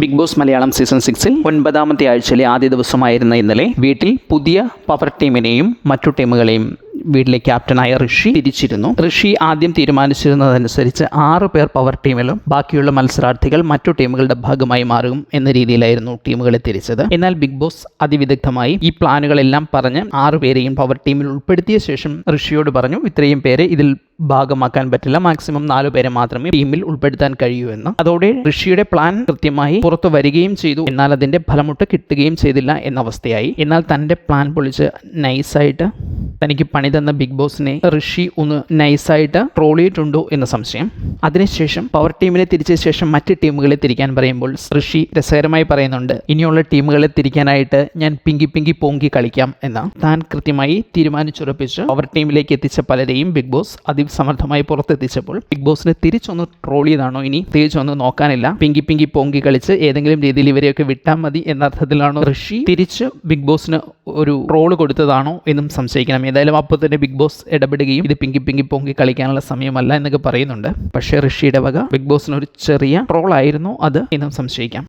Big boss Malayalam season 6-ൽ 9ാമത്തെ ആഴ്ചയിലെ ആദ്യ ദിവസമായിരുന്ന ഇന്നലെ വീട്ടിൽ പുതിയ പവർ ടീമിനെയും മറ്റു ടീമുകളെയും വീട്ടിലെ ക്യാപ്റ്റനായ ഋഷി തിരിച്ചിരുന്നു. ഋഷി ആദ്യം തീരുമാനിച്ചിരുന്നതനുസരിച്ച് 6 പേർ പവർ ടീമിലും ബാക്കിയുള്ള മത്സരാർത്ഥികൾ മറ്റു ടീമുകളുടെ ഭാഗമായി മാറും എന്ന രീതിയിലായിരുന്നു ടീമുകളെ തിരിച്ചത്. എന്നാൽ ബിഗ് ബോസ് അതിവിദഗ്ധമായി ഈ പ്ലാനുകളെല്ലാം പറഞ്ഞ് 6 പേരെയും പവർ ടീമിൽ ഉൾപ്പെടുത്തിയ ശേഷം ഋഷിയോട് പറഞ്ഞു, ഇത്രയും പേരെ ഇതിൽ ഭാഗമാക്കാൻ പറ്റില്ല, മാക്സിമം 4 പേരെ മാത്രമേ ടീമിൽ ഉൾപ്പെടുത്താൻ കഴിയൂ എന്ന്. അതോടെ ഋഷിയുടെ പ്ലാൻ കൃത്യമായി പുറത്തു വരികയും ചെയ്തു. എന്നാൽ അതിന്റെ ഫലമൊട്ട് കിട്ടുകയും ചെയ്തില്ല എന്ന അവസ്ഥയായി. എന്നാൽ തന്റെ പ്ലാൻ പൊളിച്ച് നൈസായിട്ട് തനിക്ക് പണി തന്ന ബിഗ് ബോസിനെ ഋഷി ഒന്ന് നൈസായിട്ട് ട്രോൾ ചെയ്തിട്ടുണ്ടോ എന്ന സംശയം. അതിനുശേഷം പവർ ടീമിനെ തിരിച്ച ശേഷം മറ്റ് ടീമുകളെ തിരിക്കാൻ പറയുമ്പോൾ ഋഷി രസകരമായി പറയുന്നുണ്ട്, ഇനിയുള്ള ടീമുകളെ തിരിക്കാനായിട്ട് ഞാൻ പിങ്കി പോങ്കി കളിക്കാം എന്ന്. താൻ കൃത്യമായി തീരുമാനിച്ചുറപ്പിച്ച് പവർ ടീമിലേക്ക് എത്തിച്ച പലരെയും ബിഗ് ബോസ് അതിസമർത്ഥമായി പുറത്തെത്തിച്ചപ്പോൾ ബിഗ് ബോസിനെ തിരിച്ചൊന്ന് ട്രോൾ ചെയ്താണോ ഇനി തിരിച്ചൊന്ന് നോക്കാനില്ല, പിങ്കി പോങ്കി കളിച്ച് ഏതെങ്കിലും രീതിയിൽ ഇവരെയൊക്കെ വിട്ടാൽ മതി എന്നർത്ഥത്തിലാണോ ഋഷി തിരിച്ച് ബിഗ് ബോസിന് ഒരു ട്രോള് കൊടുത്തതാണോ എന്നും സംശയിക്കണം. ഏതായാലും അപ്പോൾ തന്നെ ബിഗ് ബോസ് ഇടപെടുകയും ഇത് പിങ്കി പോങ്കി കളിക്കാനുള്ള സമയമല്ല എന്നൊക്കെ പറയുന്നുണ്ട്. പക്ഷേ ഋഷിയുടെ വക ബിഗ് ബോസിന് ഒരു ചെറിയ ട്രോൾ ആയിരുന്നു അത് എന്നും സംശയിക്കാം.